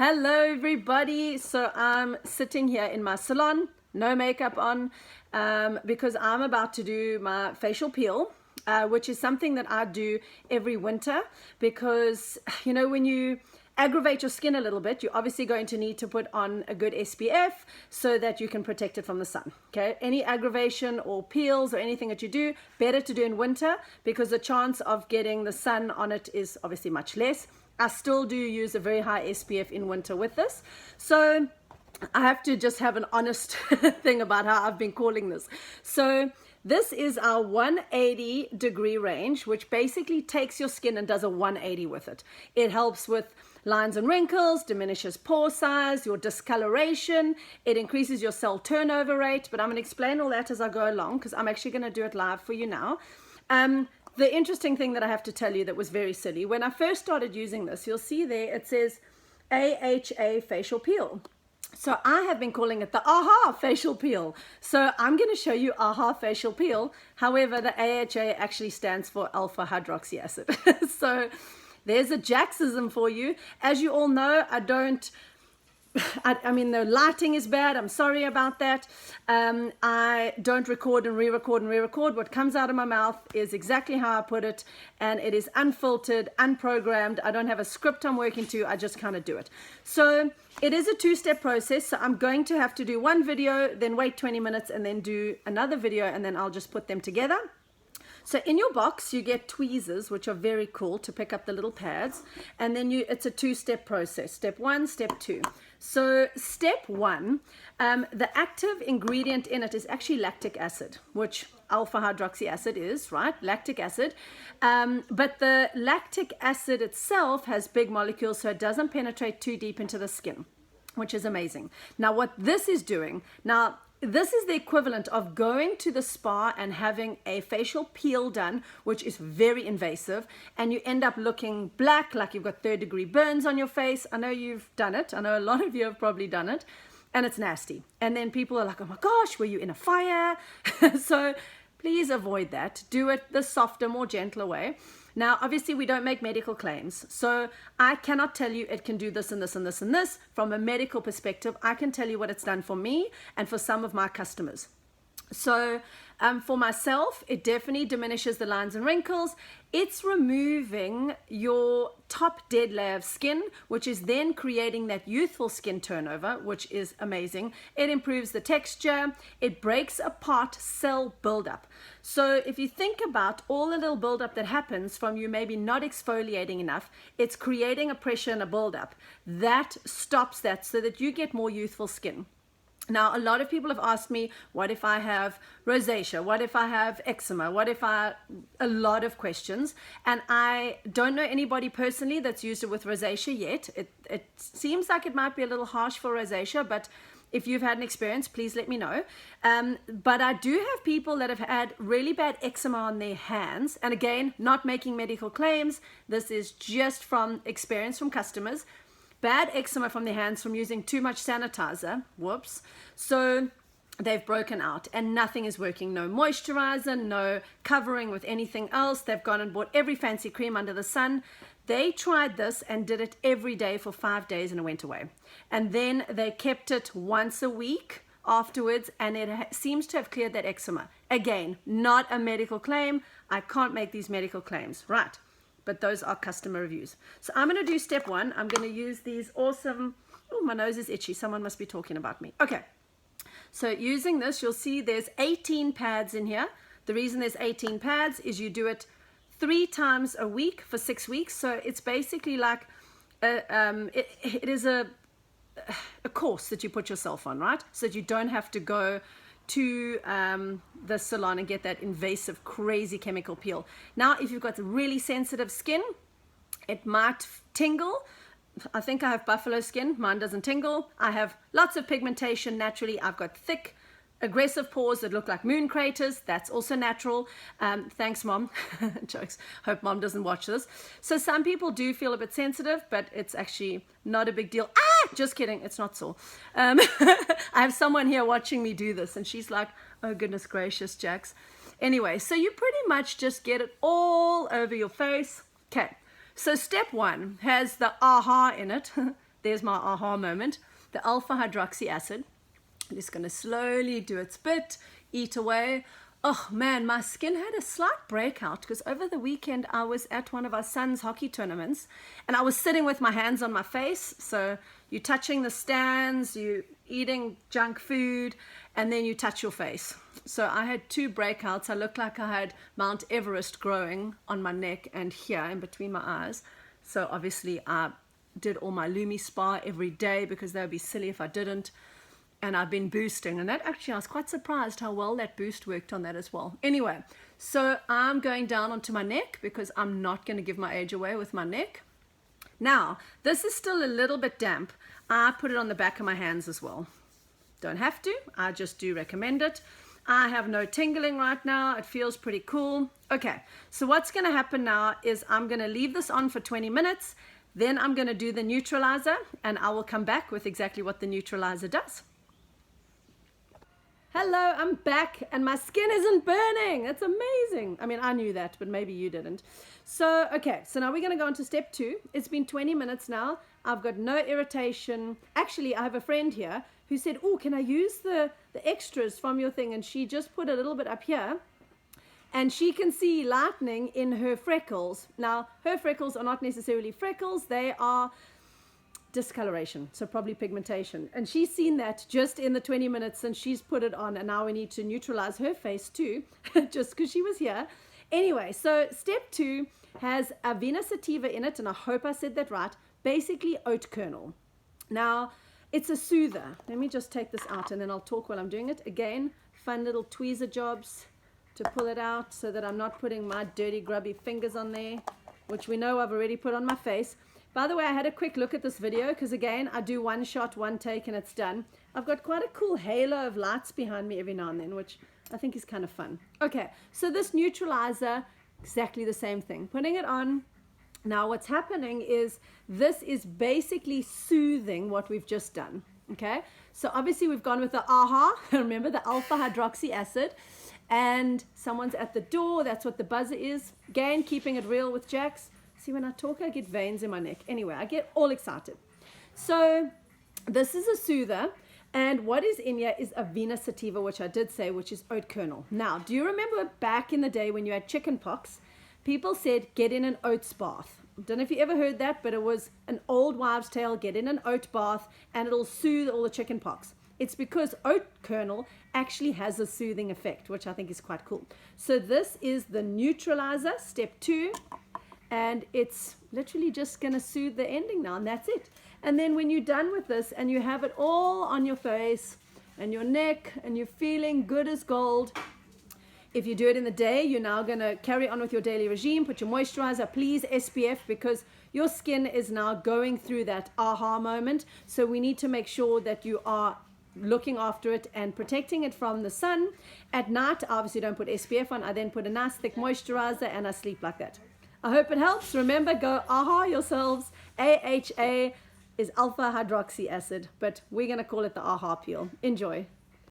Hello everybody. So I'm sitting here in my salon, no makeup on, because I'm about to do my facial peel, which is something that I do every winter because, you know, when you aggravate your skin a little bit, you're obviously going to need to put on a good SPF so that you can protect it from the sun. Okay, any aggravation or peels or anything that you do, better to do in winter because the chance of getting the sun on it is obviously much less. I still do use a very high SPF in winter with this. So I have to just have an honest thing about how I've been calling this. So this is our 180 degree range, which basically takes your skin and does a 180 with it. It helps with lines and wrinkles, diminishes pore size, your discoloration, it increases your cell turnover rate, but I'm going to explain all that as I go along because I'm actually going to do it live for you now. The interesting thing that I have to tell you that was very silly, when I first started using this, you'll see there it says AHA facial peel. So I have been calling it the AHA facial peel. So I'm going to show you AHA facial peel. However, the AHA actually stands for alpha hydroxy acid. So there's a Jacksism for you. As you all know, I mean, the lighting is bad. I'm sorry about that. I don't record and re-record and re-record. What comes out of my mouth is exactly how I put it, and it is unfiltered, unprogrammed. I don't have a script I'm working to. I just kind of do it. So it is a two-step process. So I'm going to have to do one video, then wait 20 minutes, and then do another video, and then I'll just put them together. So in your box, you get tweezers, which are very cool to pick up the little pads. And then it's a two-step process. Step one, step two. So step one, the active ingredient in it is actually lactic acid, which alpha hydroxy acid is, right? Lactic acid. But the lactic acid itself has big molecules, so it doesn't penetrate too deep into the skin, which is amazing. Now, what this is doing, this is the equivalent of going to the spa and having a facial peel done, which is very invasive, and you end up looking black, like you've got third-degree burns on your face. I know you've done it. I know a lot of you have probably done it, and it's nasty. And then people are like, oh my gosh, were you in a fire? So please avoid that. Do it the softer, more gentler way. Now, obviously, we don't make medical claims, so I cannot tell you it can do this and this and this and this. From a medical perspective, I can tell you what it's done for me and for some of my customers. So for myself, it definitely diminishes the lines and wrinkles. It's removing your top dead layer of skin, which is then creating that youthful skin turnover, which is amazing. It improves the texture. It breaks apart cell buildup. So if you think about all the little buildup that happens from you maybe not exfoliating enough, it's creating a pressure and a buildup. That stops that so that you get more youthful skin. Now, a lot of people have asked me, what if I have rosacea? What if I have eczema? A lot of questions. And I don't know anybody personally that's used it with rosacea yet. It seems like it might be a little harsh for rosacea, but if you've had an experience, please let me know. But I do have people that have had really bad eczema on their hands. And again, not making medical claims. This is just from experience from customers. Bad eczema from their hands from using too much sanitizer. Whoops. So they've broken out and nothing is working. No moisturizer, no covering with anything else. They've gone and bought every fancy cream under the sun. They tried this and did it every day for 5 days and it went away. And then they kept it once a week afterwards and it seems to have cleared that eczema. Again, not a medical claim. I can't make these medical claims. Right. But those are customer reviews. So I'm going to do step one. I'm going to use these awesome, oh, my nose is itchy. Someone must be talking about me. Okay. So using this, you'll see there's 18 pads in here. The reason there's 18 pads is you do it 3 times a week for 6 weeks. So it's basically like, it is a course that you put yourself on, right? So that you don't have to go to the salon and get that invasive, crazy chemical peel. Now, if you've got really sensitive skin, it might tingle. I think I have buffalo skin. Mine doesn't tingle. I have lots of pigmentation naturally. I've got thick, aggressive pores that look like moon craters. That's also natural. Thanks, Mom. Jokes. Hope Mom doesn't watch this. So some people do feel a bit sensitive, but it's actually not a big deal. Just kidding. It's not so. I have someone here watching me do this, and she's like, oh, goodness gracious, Jax. Anyway, so you pretty much just get it all over your face. Okay. So step one has the AHA in it. there's my aha moment, the alpha hydroxy acid. I'm just going to slowly do its bit, eat away. Oh man, my skin had a slight breakout because over the weekend I was at one of our son's hockey tournaments and I was sitting with my hands on my face. So you're touching the stands, you're eating junk food, and then you touch your face. So I had 2 breakouts. I looked like I had Mount Everest growing on my neck and here in between my eyes. So obviously I did all my Lumi Spa every day because that would be silly if I didn't. And I've been boosting, and that actually I was quite surprised how well that boost worked on that as well. Anyway, so I'm going down onto my neck because I'm not going to give my age away with my neck. Now, this is still a little bit damp. I put it on the back of my hands as well. Don't have to, I just do recommend it. I have no tingling right now. It feels pretty cool. Okay, so what's going to happen now is I'm going to leave this on for 20 minutes. Then I'm going to do the neutralizer, and I will come back with exactly what the neutralizer does. Hello, I'm back and my skin isn't burning. It's amazing. I mean, I knew that, but maybe you didn't. So, okay, so now we're going to go on to step 2. It's been 20 minutes now. I've got no irritation. Actually, I have a friend here who said, oh, can I use the extras from your thing? And she just put a little bit up here and she can see lightening in her freckles. Now, her freckles are not necessarily freckles. They are discoloration, so probably pigmentation, and she's seen that just in the 20 minutes since she's put it on, and now we need to neutralize her face too just because she was here. Anyway, so step 2 has avena sativa in it, and I hope I said that right. Basically oat kernel. Now it's a soother. Let me just take this out and then I'll talk while I'm doing it. Again, fun little tweezer jobs to pull it out so that I'm not putting my dirty grubby fingers on there, which we know I've already put on my face. By the way, I had a quick look at this video because, again, I do one shot, one take, and it's done. I've got quite a cool halo of lights behind me every now and then, which I think is kind of fun. Okay, so this neutralizer, exactly the same thing. Putting it on. Now, what's happening is this is basically soothing what we've just done. Okay, so obviously we've gone with the AHA, remember the alpha hydroxy acid, and someone's at the door. That's what the buzzer is. Again, keeping it real with Jax. See, when I talk, I get veins in my neck. Anyway, I get all excited. So this is a soother. And what is in here is avena sativa, which I did say, which is oat kernel. Now, do you remember back in the day when you had chicken pox, people said, get in an oats bath. I don't know if you ever heard that, but it was an old wives' tale, get in an oat bath, and it'll soothe all the chicken pox. It's because oat kernel actually has a soothing effect, which I think is quite cool. So this is the neutralizer, step 2. And it's literally just going to soothe the ending now, and that's it. And then when you're done with this and you have it all on your face and your neck and you're feeling good as gold, if you do it in the day, you're now going to carry on with your daily regime. Put your moisturizer, please, SPF, because your skin is now going through that aha moment. So we need to make sure that you are looking after it and protecting it from the sun. At night, I obviously don't put SPF on. I then put a nice thick moisturizer and I sleep like that. I hope it helps. Remember, go AHA yourselves. AHA is alpha hydroxy acid, but we're going to call it the AHA peel. Enjoy.